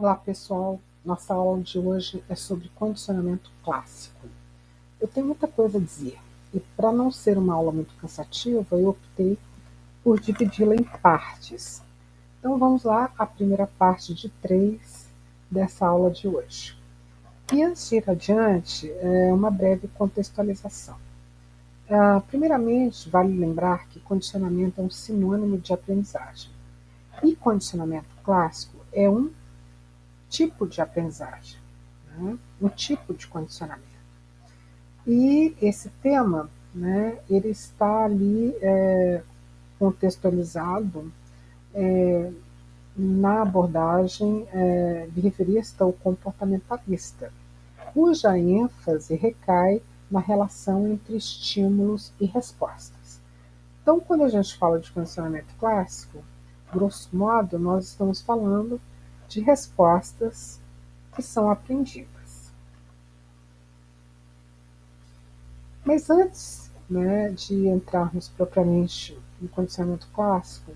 Olá pessoal, nossa aula de hoje é sobre condicionamento clássico. Eu tenho muita coisa a dizer e para não ser uma aula muito cansativa, eu optei por dividi-la em partes. Então vamos lá, a primeira parte de 3 dessa aula de hoje. E antes de ir adiante, uma breve contextualização. Primeiramente, vale lembrar que condicionamento é um sinônimo de aprendizagem. E condicionamento clássico é um tipo de aprendizagem, né? Um tipo de condicionamento. E esse tema, né, ele está ali contextualizado na abordagem behaviorista ou comportamentalista, cuja ênfase recai na relação entre estímulos e respostas. Então, quando a gente fala de condicionamento clássico, grosso modo, nós estamos falando de respostas que são aprendidas. Mas antes, né, de entrarmos propriamente no condicionamento clássico,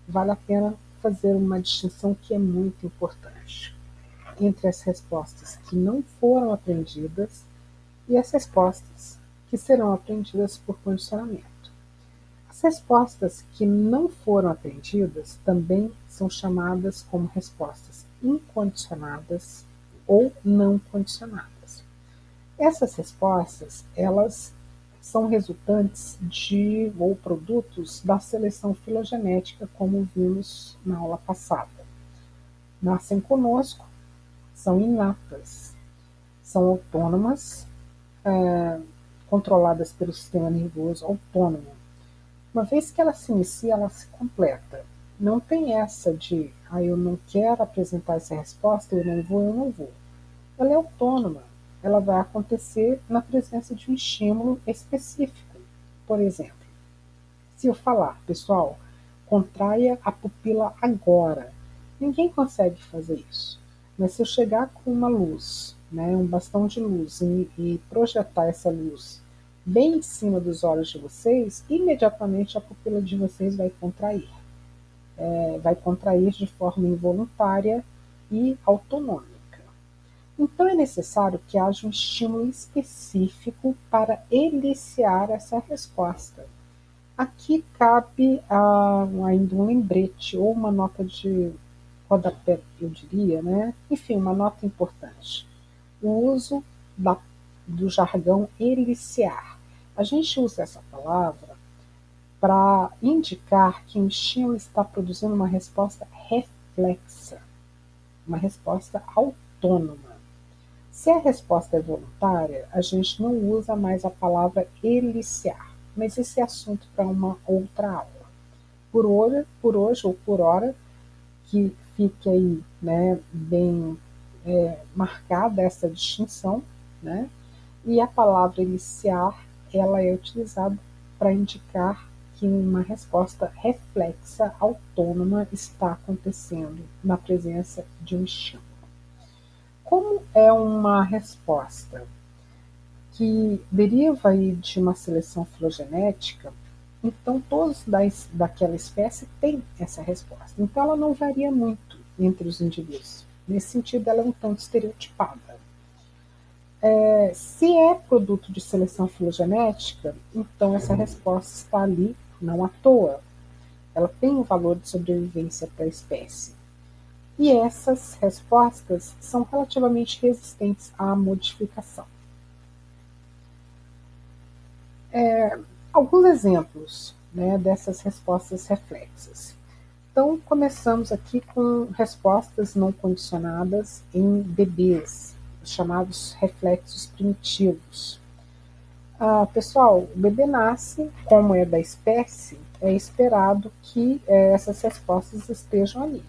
vale a pena fazer uma distinção que é muito importante entre as respostas que não foram aprendidas e as respostas que serão aprendidas por condicionamento. As respostas que não foram aprendidas também são chamadas como respostas incondicionadas ou não condicionadas. Essas respostas, elas são resultantes de ou produtos da seleção filogenética, como vimos na aula passada. Nascem conosco, são inatas, são autônomas, controladas pelo sistema nervoso autônomo. Uma vez que ela se inicia, ela se completa. Não tem essa de, eu não quero apresentar essa resposta, eu não vou. Ela é autônoma. Ela vai acontecer na presença de um estímulo específico. Por exemplo, se eu falar, pessoal, contraia a pupila agora. Ninguém consegue fazer isso. Mas se eu chegar com uma luz, né, um bastão de luz, e projetar essa luz bem em cima dos olhos de vocês, imediatamente a pupila de vocês vai contrair. Vai contrair de forma involuntária e autonômica. Então é necessário que haja um estímulo específico para eliciar essa resposta. Aqui cabe ainda um lembrete ou uma nota de rodapé, eu diria, né? Enfim, uma nota importante. O uso do jargão eliciar. A gente usa essa palavra para indicar que o estímulo está produzindo uma resposta reflexa, uma resposta autônoma. Se a resposta é voluntária, a gente não usa mais a palavra eliciar, mas esse é assunto para uma outra aula. Por hoje ou por hora, que fique aí, né, bem marcada essa distinção, né? E a palavra eliciar, ela é utilizada para indicar que uma resposta reflexa, autônoma, está acontecendo na presença de um estímulo. Como é uma resposta que deriva aí de uma seleção filogenética, então todos daquela espécie têm essa resposta. Então ela não varia muito entre os indivíduos. Nesse sentido, ela é um tanto estereotipada. Se é produto de seleção filogenética, então essa resposta está ali não à toa. Ela tem um valor de sobrevivência para a espécie. E essas respostas são relativamente resistentes à modificação. Alguns exemplos, né, dessas respostas reflexas. Então, começamos aqui com respostas não condicionadas em bebês, chamados reflexos primitivos. Pessoal, o bebê nasce, como é da espécie, é esperado que essas respostas estejam ali.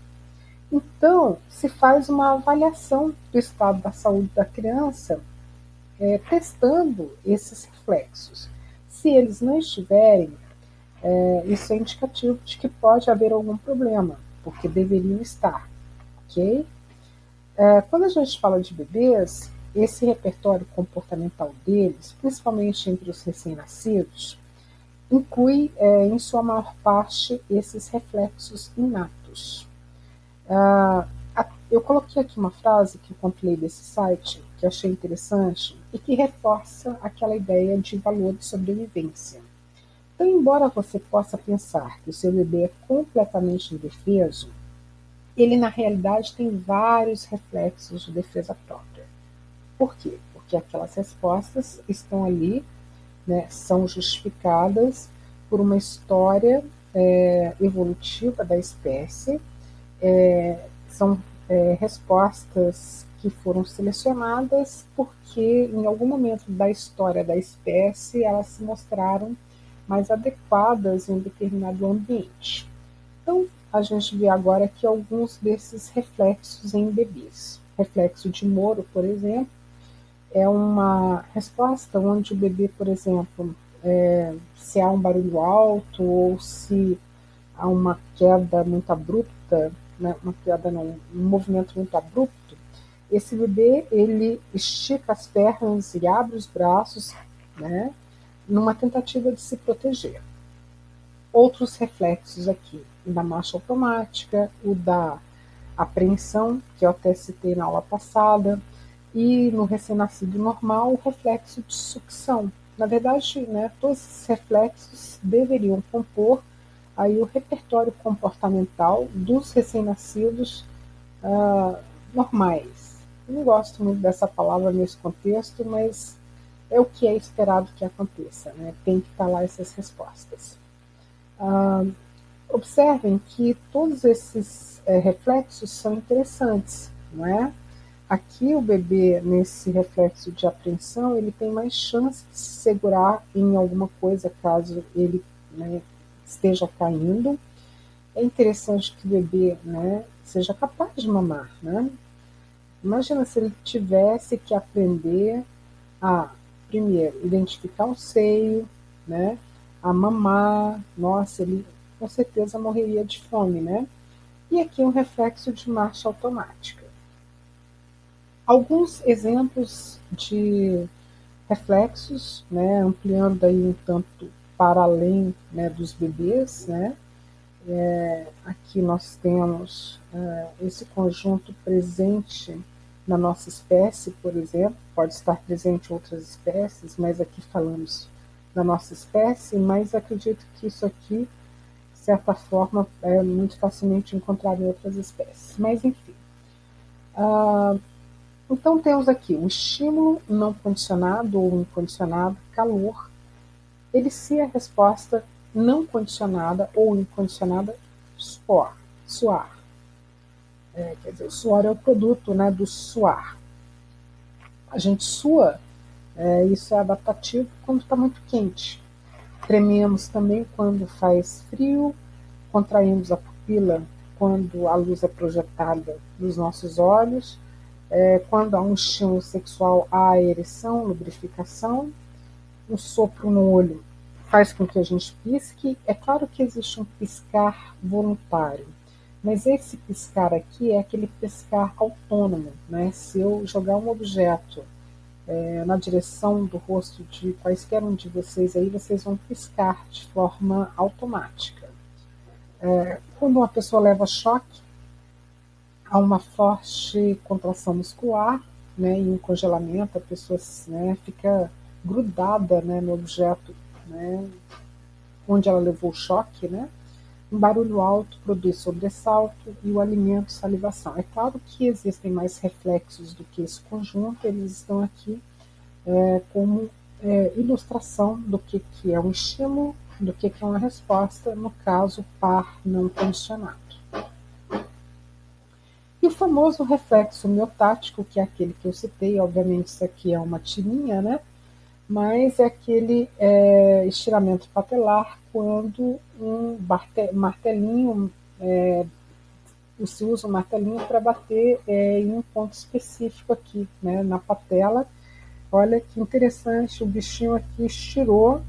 Então, se faz uma avaliação do estado da saúde da criança, testando esses reflexos. Se eles não estiverem, isso é indicativo de que pode haver algum problema, porque deveriam estar, ok? Quando a gente fala de bebês, esse repertório comportamental deles, principalmente entre os recém-nascidos, inclui, em sua maior parte, esses reflexos inatos. Eu coloquei aqui uma frase que eu compilei desse site, que eu achei interessante e que reforça aquela ideia de valor de sobrevivência. Então, embora você possa pensar que o seu bebê é completamente indefeso, ele na realidade tem vários reflexos de defesa própria. Por quê? Porque aquelas respostas estão ali, né, são justificadas por uma história evolutiva da espécie, são respostas que foram selecionadas porque em algum momento da história da espécie elas se mostraram mais adequadas em determinado ambiente. Então, a gente vê agora aqui alguns desses reflexos em bebês. Reflexo de Moro, por exemplo, é uma resposta onde o bebê, por exemplo, se há um barulho alto ou se há uma queda muito abrupta, né, uma queda não, um movimento muito abrupto, esse bebê ele estica as pernas e abre os braços, né, numa tentativa de se proteger. Outros reflexos aqui, o da marcha automática, o da apreensão, que eu até citei na aula passada, e no recém-nascido normal, o reflexo de sucção. Na verdade, né, todos esses reflexos deveriam compor aí o repertório comportamental dos recém-nascidos normais. Eu não gosto muito dessa palavra nesse contexto, mas é o que é esperado que aconteça, né? Tem que estar lá essas respostas. Observem que todos esses reflexos são interessantes, não é? Aqui o bebê, nesse reflexo de apreensão, ele tem mais chance de se segurar em alguma coisa caso ele, né, esteja caindo. É interessante que o bebê, né, seja capaz de mamar, né? Imagina se ele tivesse que aprender a, primeiro, identificar o seio, né, a mamar. Nossa, ele com certeza morreria de fome, né? E aqui um reflexo de marcha automática. Alguns exemplos de reflexos, né, ampliando aí um tanto para além, né, dos bebês, né? Aqui nós temos esse conjunto presente na nossa espécie, por exemplo, pode estar presente em outras espécies, mas aqui falamos da nossa espécie, mas acredito que isso aqui, de certa forma, é muito facilmente encontrado em outras espécies. Mas, enfim. Então, temos aqui o estímulo não condicionado ou incondicionado, calor. Ele se a resposta não condicionada ou incondicionada, suar. Quer dizer, o suor é o produto, né, do suar. A gente sua, isso é adaptativo quando está muito quente. Trememos também quando faz frio, contraímos a pupila quando a luz é projetada nos nossos olhos, quando há um estímulo sexual, há ereção, lubrificação, um sopro no olho faz com que a gente pisque. É claro que existe um piscar voluntário, mas esse piscar aqui é aquele piscar autônomo, né? Se eu jogar um objeto na direção do rosto de quaisquer um de vocês aí, vocês vão piscar de forma automática. Quando uma pessoa leva choque, há uma forte contração muscular, né, e um congelamento, a pessoa, né, fica grudada, né, no objeto, né, onde ela levou o choque, né? Um barulho alto produz sobressalto e o alimento salivação. É claro que existem mais reflexos do que esse conjunto, eles estão aqui como ilustração do que é um estímulo, do que é uma resposta, no caso, par não condicionado. E o famoso reflexo miotático, que é aquele que eu citei, obviamente isso aqui é uma tirinha, né? Mas é aquele estiramento patelar quando um martelinho, se usa um martelinho para bater em um ponto específico aqui, né, na patela. Olha que interessante, o bichinho aqui estirou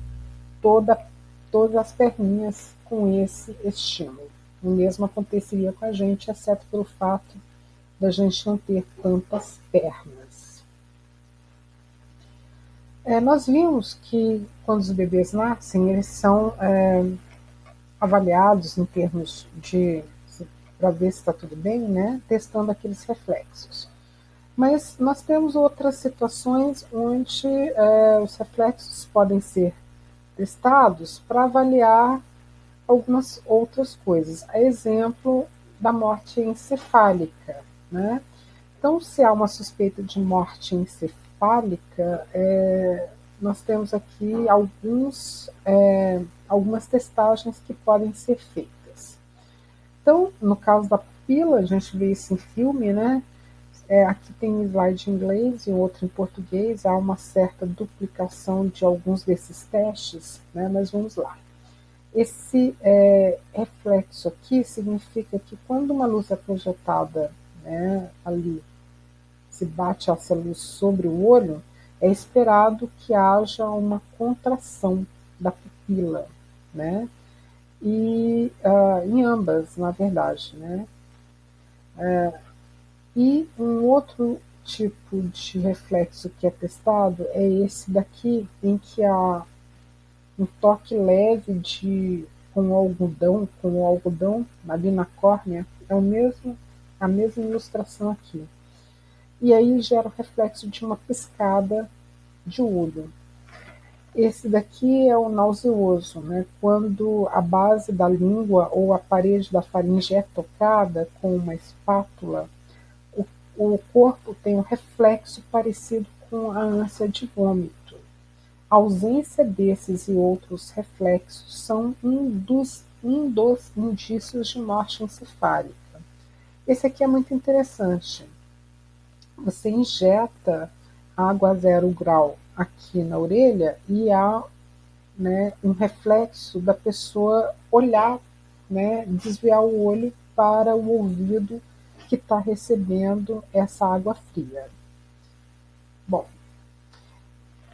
todas as perninhas com esse estímulo. O mesmo aconteceria com a gente, exceto pelo fato da gente não ter tantas pernas. Nós vimos que quando os bebês nascem, eles são avaliados em termos de para ver se está tudo bem, né? Testando aqueles reflexos. Mas nós temos outras situações onde os reflexos podem ser testados para avaliar algumas outras coisas. A exemplo da morte encefálica, né? Então, se há uma suspeita de morte encefálica, nós temos aqui algumas testagens que podem ser feitas. Então, no caso da pupila, a gente vê isso em filme, né? Aqui tem um slide em inglês e outro em português, há uma certa duplicação de alguns desses testes, né? Mas vamos lá. Esse reflexo aqui significa que quando uma luz é projetada, né, ali, se bate essa luz sobre o olho, é esperado que haja uma contração da pupila, né? E em ambas, na verdade, né? E um outro tipo de reflexo que é testado é esse daqui, em que há um toque leve com o algodão ali na córnea, é a mesma ilustração aqui. E aí gera o reflexo de uma piscada de olho. Esse daqui é o nauseoso, né? Quando a base da língua ou a parede da faringe é tocada com uma espátula, o corpo tem um reflexo parecido com a ânsia de vômito. A ausência desses e outros reflexos são um dos indícios de morte encefálica. Esse aqui é muito interessante. Você injeta água a 0 grau aqui na orelha e há, né, um reflexo da pessoa olhar, né, desviar o olho para o ouvido que está recebendo essa água fria. Bom,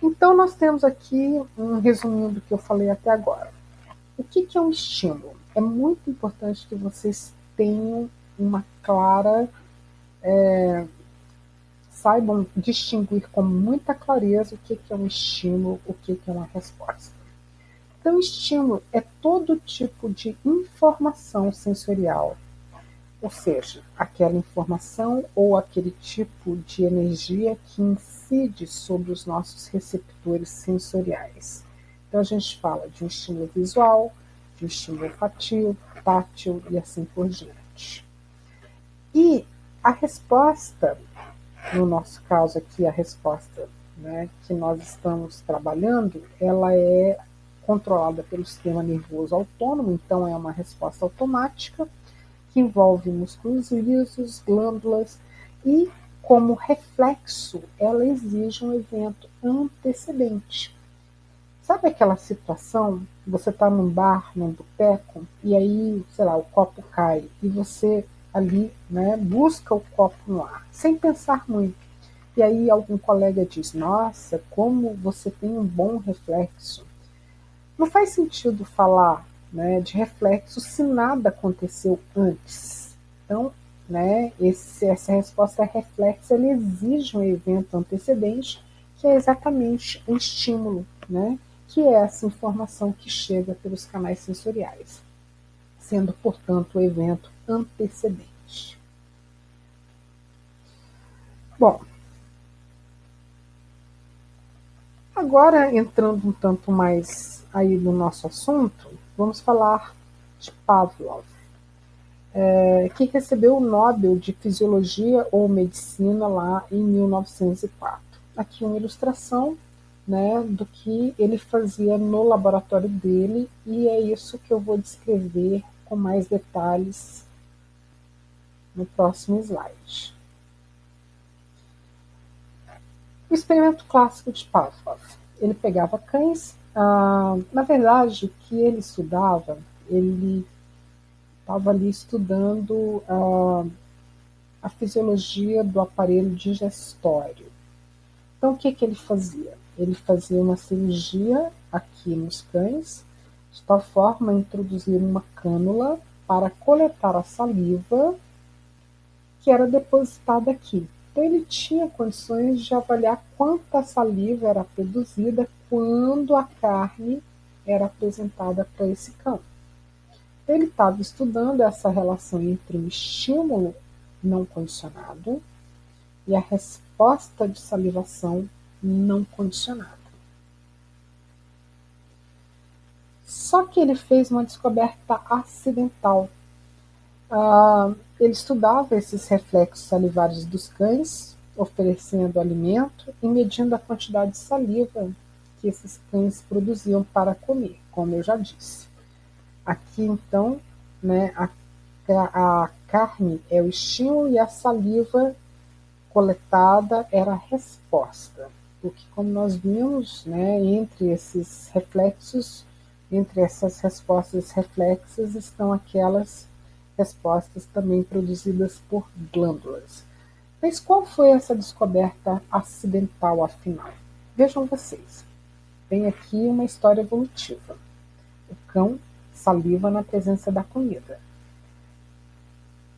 então nós temos aqui um resuminho do que eu falei até agora. O que é um estímulo? É muito importante que vocês tenham uma clara, saibam distinguir com muita clareza o que é um estímulo, o que é uma resposta. Então, estímulo é todo tipo de informação sensorial, ou seja, aquela informação ou aquele tipo de energia que incide sobre os nossos receptores sensoriais. Então, a gente fala de um estímulo visual, de um estímulo olfativo, tátil e assim por diante. E a resposta, no nosso caso aqui, a resposta, né, que nós estamos trabalhando, ela é controlada pelo sistema nervoso autônomo, então é uma resposta automática, que envolve músculos lisos, glândulas, e como reflexo, ela exige um evento antecedente. Sabe aquela situação, você está num bar, num boteco, e aí, sei lá, o copo cai, e você ali, né, busca o copo no ar, sem pensar muito. E aí algum colega diz, nossa, como você tem um bom reflexo. Não faz sentido falar, né, de reflexo se nada aconteceu antes. Então, né, essa resposta reflexa ela exige um evento antecedente, que é exatamente um estímulo, né, que é essa informação que chega pelos canais sensoriais, sendo, portanto, o evento antecedente. Bom, agora entrando um tanto mais aí no nosso assunto, vamos falar de Pavlov, que recebeu o Nobel de Fisiologia ou Medicina lá em 1904. Aqui uma ilustração, né, do que ele fazia no laboratório dele, e é isso que eu vou descrever com mais detalhes no próximo slide. O experimento clássico de Pavlov. Ele pegava cães, na verdade, o que ele estudava, ele estava ali estudando a fisiologia do aparelho digestório. Então, o que ele fazia? Ele fazia uma cirurgia aqui nos cães, de tal forma a introduzir uma cânula para coletar a saliva que era depositada aqui. Então, ele tinha condições de avaliar quanta saliva era produzida quando a carne era apresentada para esse cão. Ele estava estudando essa relação entre o estímulo não condicionado e a resposta de salivação não condicionada. Só que ele fez uma descoberta acidental. Ele estudava esses reflexos salivares dos cães, oferecendo alimento e medindo a quantidade de saliva que esses cães produziam para comer, como eu já disse. Aqui, então, né, a carne é o estímulo e a saliva coletada era a resposta. Porque, como nós vimos, né, entre esses reflexos, entre essas respostas reflexas, estão aquelas respostas também produzidas por glândulas. Mas qual foi essa descoberta acidental, afinal? Vejam vocês, tem aqui uma história evolutiva. O cão saliva na presença da comida.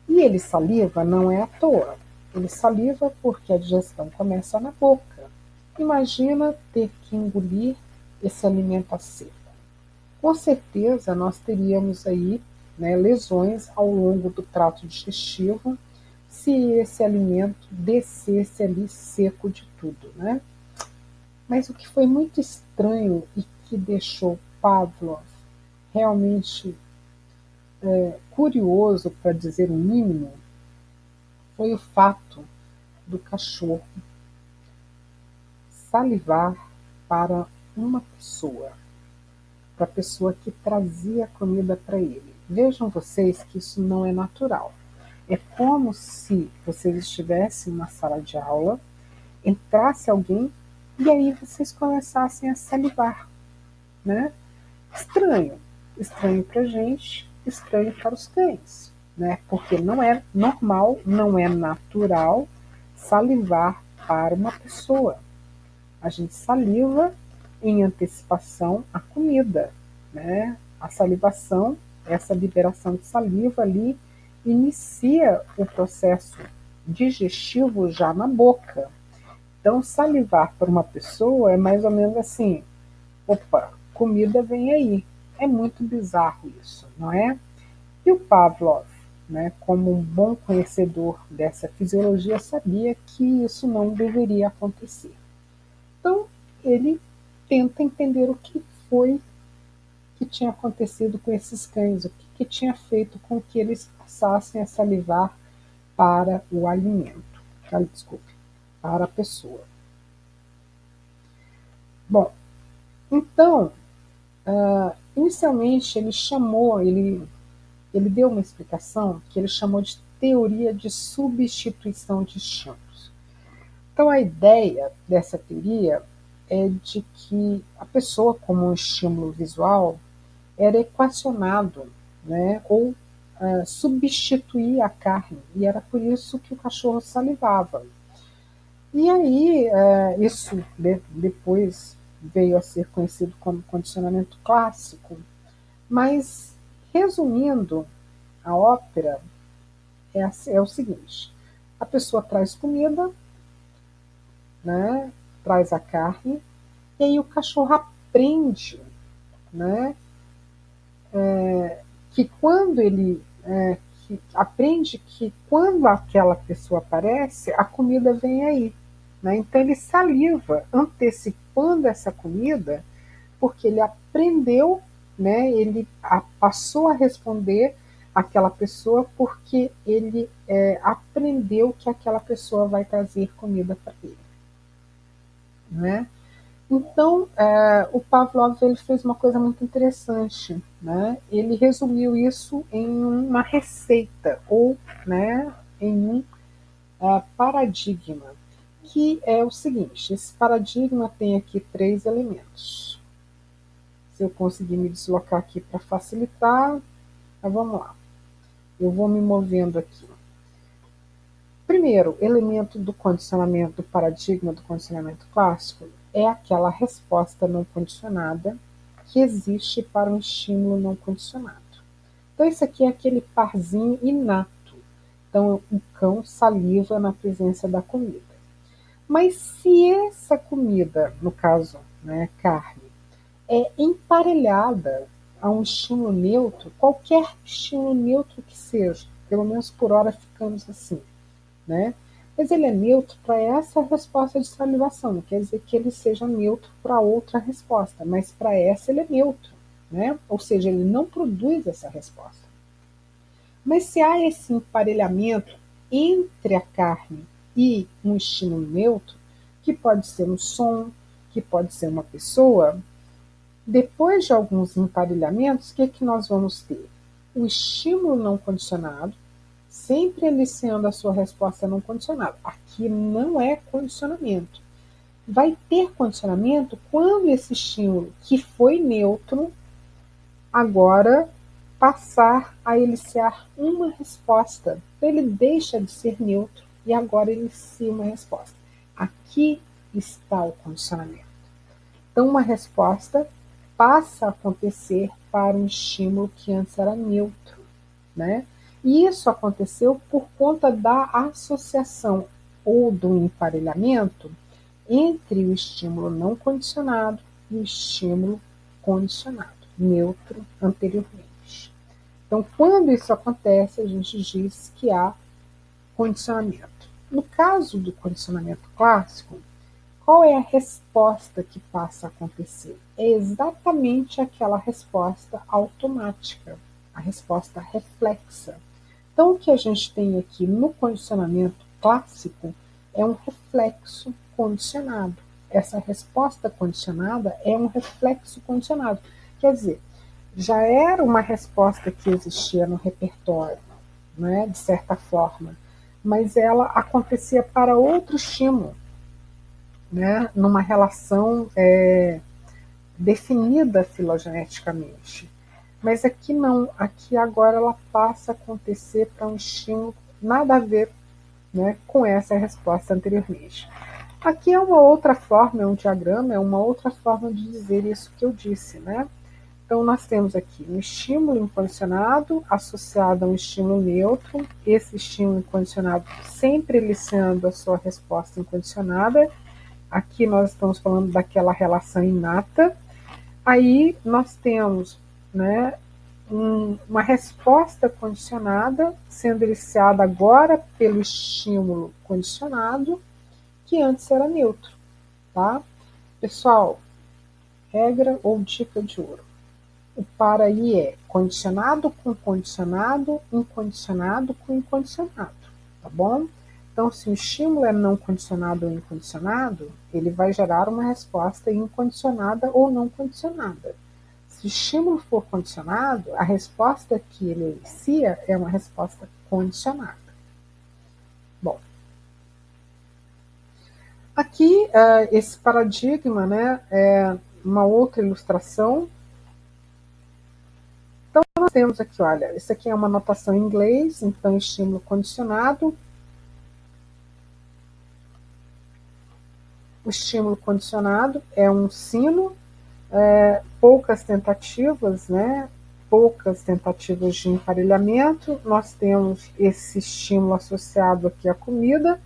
E ele saliva não é à toa. Ele saliva porque a digestão começa na boca. Imagina ter que engolir esse alimento a seco. Com certeza nós teríamos aí, né, lesões ao longo do trato digestivo se esse alimento descesse ali seco de tudo, né? Mas o que foi muito estranho e que deixou Pavlov realmente curioso, para dizer o mínimo, foi o fato do cachorro salivar para uma pessoa, para a pessoa que trazia comida para ele. Vejam vocês que isso não é natural. É como se vocês estivessem numa sala de aula, entrasse alguém e aí vocês começassem a salivar, né? Estranho, estranho para a gente, estranho para os cães, né? Porque não é normal, não é natural salivar para uma pessoa. A gente saliva em antecipação à comida, né? A salivação, essa liberação de saliva ali, inicia o processo digestivo já na boca. Então, salivar para uma pessoa é mais ou menos assim: opa, comida vem aí. É muito bizarro isso, não é? E o Pavlov, né, como um bom conhecedor dessa fisiologia, sabia que isso não deveria acontecer. Então, ele tenta entender o que foi que tinha acontecido com esses cães, o que tinha feito com que eles passassem a salivar para o alimento, desculpe, para a pessoa. Bom, então, inicialmente ele deu uma explicação que ele chamou de teoria de substituição de estímulos. Então, a ideia dessa teoria é de que a pessoa, como um estímulo visual, era equacionado, né, ou substituía a carne, e era por isso que o cachorro salivava. E aí, isso depois veio a ser conhecido como condicionamento clássico, mas, resumindo, a ópera é o seguinte: a pessoa traz comida, né, traz a carne, e aí o cachorro aprende, né, que quando ele aprende que quando aquela pessoa aparece, a comida vem aí. Né? Então ele saliva antecipando essa comida, porque ele aprendeu, né, ele passou a responder àquela pessoa porque ele aprendeu que aquela pessoa vai trazer comida para ele. Né? Então, o Pavlov ele fez uma coisa muito interessante, né? Ele resumiu isso em uma receita ou, né, em um paradigma, que é o seguinte: esse paradigma tem aqui 3 elementos. Se eu conseguir me deslocar aqui para facilitar, vamos lá. Eu vou me movendo aqui. Primeiro elemento do condicionamento, do paradigma do condicionamento clássico, é aquela resposta não condicionada que existe para um estímulo não condicionado. Então, isso aqui é aquele parzinho inato. Então, o cão saliva na presença da comida. Mas se essa comida, no caso, né, carne, é emparelhada a um estímulo neutro, qualquer estímulo neutro que seja, pelo menos por hora ficamos assim, né? Mas ele é neutro para essa resposta de salivação, não quer dizer que ele seja neutro para outra resposta, mas para essa ele é neutro, né? Ou seja, ele não produz essa resposta. Mas se há esse emparelhamento entre a carne e um estímulo neutro, que pode ser um som, que pode ser uma pessoa, depois de alguns emparelhamentos, o que nós vamos ter? O estímulo não condicionado, sempre aliciando a sua resposta não condicionada. Aqui não é condicionamento. Vai ter condicionamento quando esse estímulo, que foi neutro, agora passar a eliciar uma resposta. Ele deixa de ser neutro e agora inicia uma resposta. Aqui está o condicionamento. Então, uma resposta passa a acontecer para um estímulo que antes era neutro, né? E isso aconteceu por conta da associação ou do emparelhamento entre o estímulo não condicionado e o estímulo condicionado, neutro anteriormente. Então, quando isso acontece, a gente diz que há condicionamento. No caso do condicionamento clássico, qual é a resposta que passa a acontecer? É exatamente aquela resposta automática, a resposta reflexa. Então, o que a gente tem aqui no condicionamento clássico é um reflexo condicionado. Essa resposta condicionada é um reflexo condicionado. Quer dizer, já era uma resposta que existia no repertório, né, de certa forma, mas ela acontecia para outro estímulo, né, numa relação definida filogeneticamente. Mas aqui não, aqui agora ela passa a acontecer para um estímulo nada a ver, né, com essa resposta anteriormente. Aqui é uma outra forma, é um diagrama, é uma outra forma de dizer isso que eu disse, né? Então, nós temos aqui um estímulo incondicionado associado a um estímulo neutro, esse estímulo incondicionado sempre eliciando a sua resposta incondicionada. Aqui nós estamos falando daquela relação inata. Aí nós temos, né, uma resposta condicionada sendo eliciada agora pelo estímulo condicionado, que antes era neutro, tá? Pessoal, regra ou dica de ouro. O para aí é condicionado com condicionado, incondicionado com incondicionado, tá bom? Então, se o estímulo é não condicionado ou incondicionado, ele vai gerar uma resposta incondicionada ou não condicionada. Se o estímulo for condicionado, a resposta que ele inicia é uma resposta condicionada. Bom, aqui esse paradigma, né, é uma outra ilustração. Então, nós temos aqui, olha, isso aqui é uma notação em inglês, então estímulo condicionado. O estímulo condicionado é um sino, poucas tentativas, né? Poucas tentativas de emparelhamento. Nós temos esse estímulo associado aqui à comida.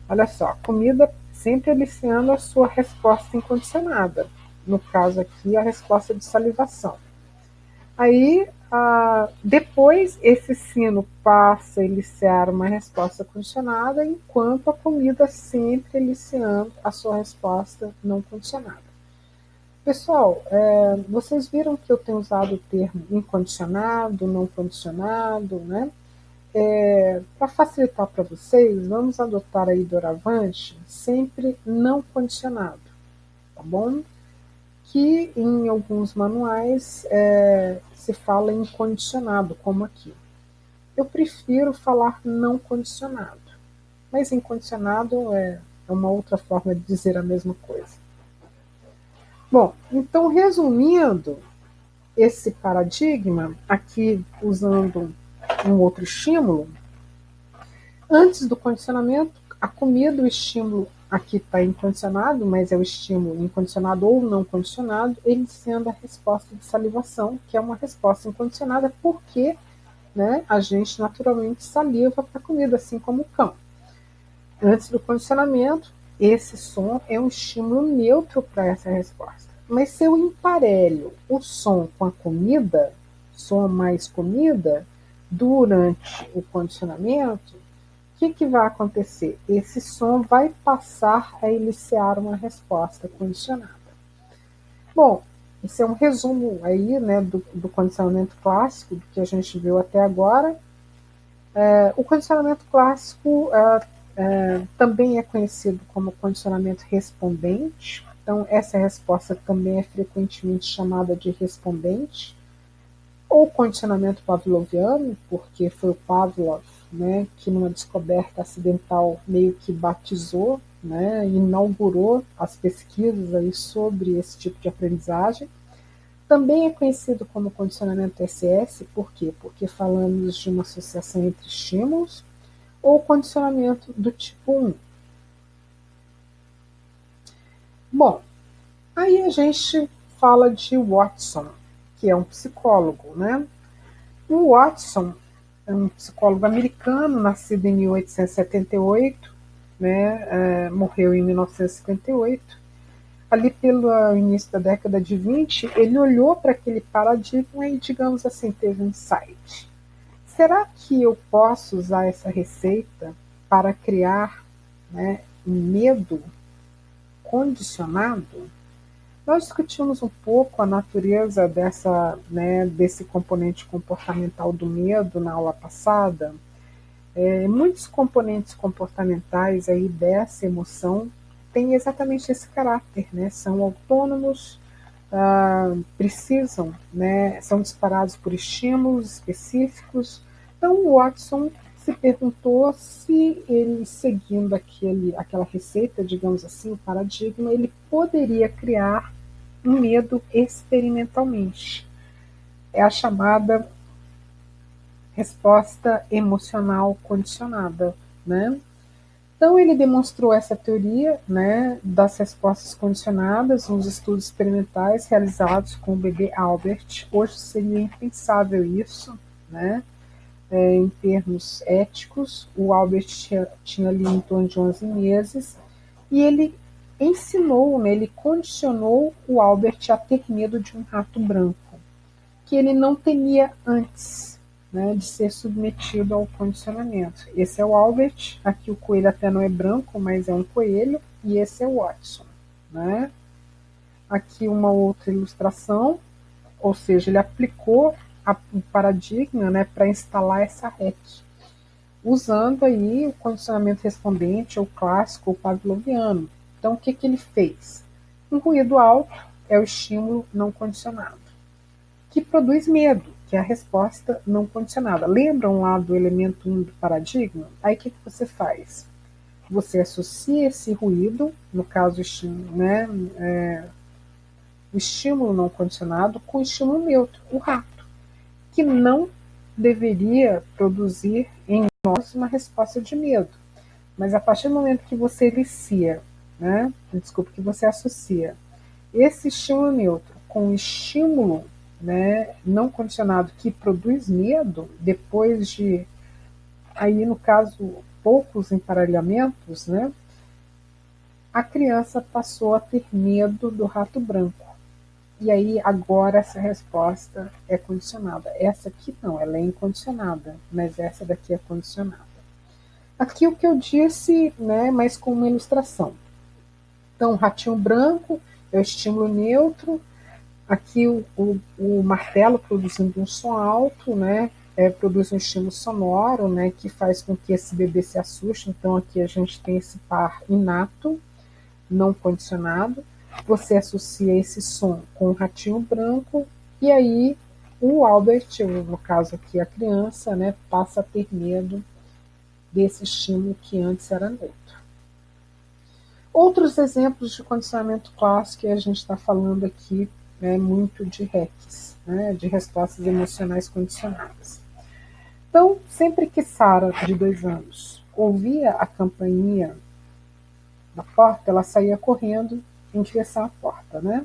Olha só, a comida sempre eliciando a sua resposta incondicionada. No caso aqui, a resposta de salivação. Aí, depois, esse sino passa a eliciar uma resposta condicionada, enquanto a comida sempre eliciando a sua resposta não condicionada. Pessoal, vocês viram que eu tenho usado o termo incondicionado, não condicionado, né? Para facilitar para vocês, vamos adotar aí doravante sempre não condicionado, tá bom? Que em alguns manuais se fala em condicionado, como aqui. Eu prefiro falar não condicionado, mas incondicionado é uma outra forma de dizer a mesma coisa. Bom, então resumindo esse paradigma, aqui usando um outro estímulo, antes do condicionamento, a comida, o estímulo aqui está incondicionado, mas é o estímulo incondicionado ou não condicionado, ele sendo a resposta de salivação, que é uma resposta incondicionada, porque, né, a gente naturalmente saliva para a comida, assim como o cão. Antes do condicionamento, esse som é um estímulo neutro para essa resposta. Mas se eu emparelho o som com a comida, som mais comida, durante o condicionamento, o que vai acontecer? Esse som vai passar a iniciar uma resposta condicionada. Bom, esse é um resumo aí, né, do condicionamento clássico, do que a gente viu até agora. O condicionamento clássico também é conhecido como condicionamento respondente. Então, essa resposta também é frequentemente chamada de respondente, ou condicionamento pavloviano, porque foi o Pavlov, né, que numa descoberta acidental meio que batizou, né, inaugurou as pesquisas aí sobre esse tipo de aprendizagem. Também é conhecido como condicionamento SS, por quê? Porque falamos de uma associação entre estímulos, ou condicionamento do tipo 1. Bom, aí a gente fala de Watson, que é um psicólogo, né? O Watson é um psicólogo americano, nascido em 1878, né? Morreu em 1958. Ali pelo início da década de 20, ele olhou para aquele paradigma e, digamos assim, teve um insight. Será que eu posso usar essa receita para criar, né, um medo condicionado? Nós discutimos um pouco a natureza desse componente comportamental do medo na aula passada. Muitos componentes comportamentais aí dessa emoção têm exatamente esse caráter, né? São autônomos, precisam, né? São disparados por estímulos específicos. Então, o Watson se perguntou se ele, seguindo aquela receita, digamos assim, o paradigma, ele poderia criar um medo experimentalmente. É a chamada resposta emocional condicionada, né? Então ele demonstrou essa teoria, né, das respostas condicionadas nos estudos experimentais realizados com o bebê Albert. Hoje seria impensável isso, né? Em termos éticos. O Albert tinha ali em torno de 11 meses e ele ensinou, né, ele condicionou o Albert a ter medo de um rato branco, que ele não temia antes, né, de ser submetido ao condicionamento. Esse é o Albert, aqui o coelho até não é branco, mas é um coelho, e esse é o Watson. Né? Aqui uma outra ilustração, ou seja, ele aplicou o paradigma, né, para instalar essa REC, usando aí o condicionamento respondente, ou clássico, ou pavloviano. Então, o que ele fez? Um ruído alto é o estímulo não condicionado, que produz medo, que é a resposta não condicionada. Lembram lá do elemento 1 do paradigma? Aí o que você faz? Você associa esse ruído, no caso né, o estímulo não condicionado, com o estímulo neutro, o rato, que não deveria produzir em nós uma resposta de medo. Mas a partir do momento que você inicia, né, que você associa esse estímulo neutro com o estímulo, né, não condicionado que produz medo, depois de, aí no caso, poucos emparelhamentos, né, a criança passou a ter medo do rato branco. E aí agora essa resposta é condicionada. Essa aqui não, ela é incondicionada, mas essa daqui é condicionada. Aqui o que eu disse, né, mas com uma ilustração. Então, o ratinho branco é o estímulo neutro. Aqui o martelo produzindo um som alto, né? Produz um estímulo sonoro, né? Que faz com que esse bebê se assuste. Então aqui a gente tem esse par inato, não condicionado. Você associa esse som com o ratinho branco e aí o Albert, no caso aqui a criança, né? Passa a ter medo desse estímulo que antes era neutro. Outros exemplos de condicionamento clássico que a gente está falando aqui muito de RECs, né, de respostas emocionais condicionadas. Então, sempre que Sara, de 2 anos, ouvia a campainha da porta, ela saía correndo em direção à porta. Né?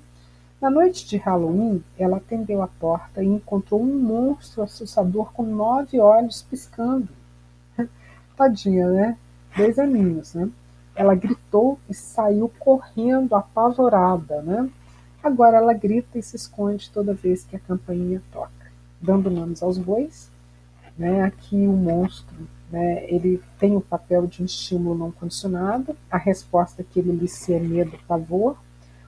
Na noite de Halloween, ela atendeu a porta e encontrou um monstro assustador com 9 olhos piscando. Tadinha, né? 2 aninhos, né? Ela gritou e saiu correndo apavorada, né? Agora ela grita e se esconde toda vez que a campainha toca, dando nomes aos bois, né? Aqui o monstro, né, ele tem o papel de um estímulo não condicionado, a resposta que ele inicia é medo, pavor,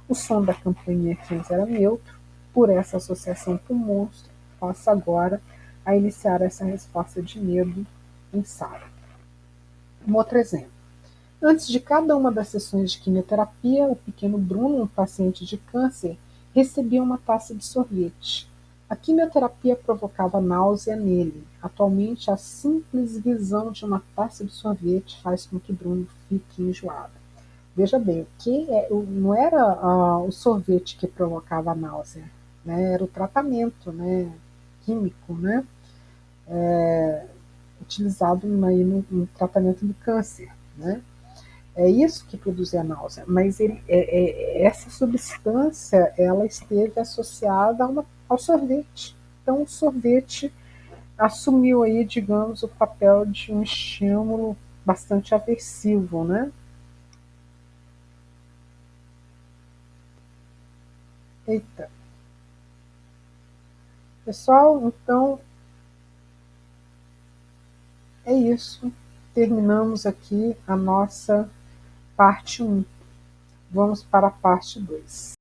o som da campainha que antes era neutro, por essa associação com o monstro, passa agora a iniciar essa resposta de medo em Sara. Um outro exemplo. Antes de cada uma das sessões de quimioterapia, o pequeno Bruno, um paciente de câncer, recebia uma taça de sorvete. A quimioterapia provocava náusea nele. Atualmente, a simples visão de uma taça de sorvete faz com que Bruno fique enjoado. Veja bem, não era o sorvete que provocava a náusea, né? Era o tratamento, né, químico, né, utilizado no tratamento do câncer. Né? É isso que produzia a náusea, mas essa substância ela esteve associada ao sorvete. Então o sorvete assumiu aí, digamos, o papel de um estímulo bastante aversivo, né? Eita. Pessoal, então é isso. Terminamos aqui a nossa parte 1. Vamos para a parte 2.